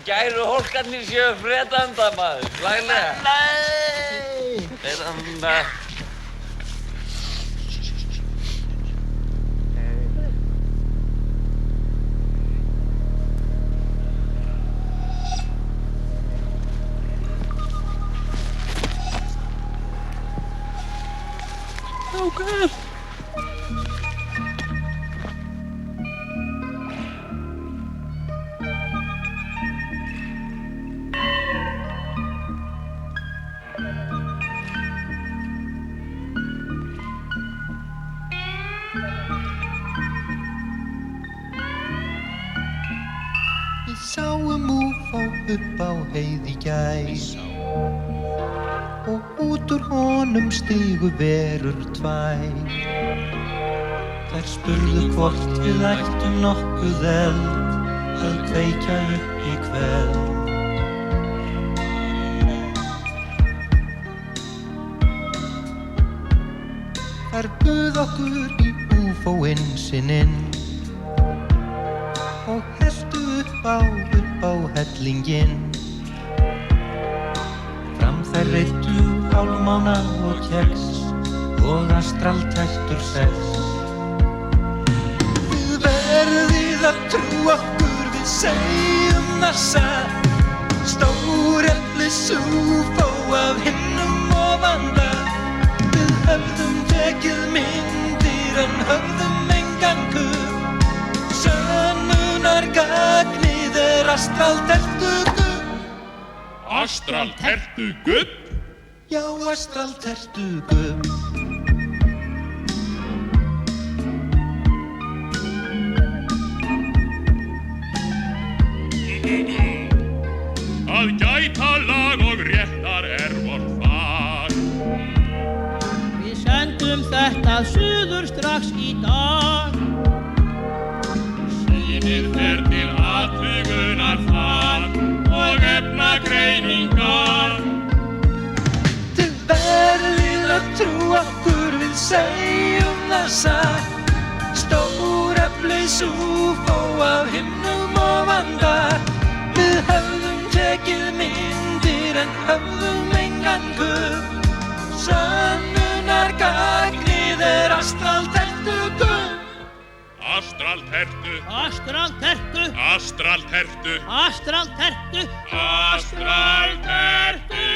gæru hólkarnir séu fredanda, maður. Laglega. Nei! Fredanda. Strákar! Við sáum UFO upp á heiði í gær og út úr honum stigu verur tvær. Þær spurðu hvort við ættum nokkuð eld að kveikja upp í kveld. Þær buðu okkur í UFO-insinn og helltu upp á hellinginn. Fram þær reiddu hálfmána og kex og astraltertur 6. Þið verðið að trúa okkur, við segjum það satt. Stóreflis UFO af himnum ofanda. Við höfðum tekið myndir en höfðum engan kubb. Sönnunargagnið astraltertugubb. Astraltertugubb? Já, astraltertugubb. Að gæta lag og réttar vort fag. Við sendum þetta suður strax í dag. Sýnið fer til athugunar þar og efnagreiningar. Þið verðið að trúa okkur, við segjum það satt. Stóreflis UFO af himnum ofanda. Við höfðum tekið myndir en höfðum engan kubb. Sönnunargagnið astraltertugubb. Astraltertu. Astraltertu. Astraltertu. Astraltertu. Astraltertu.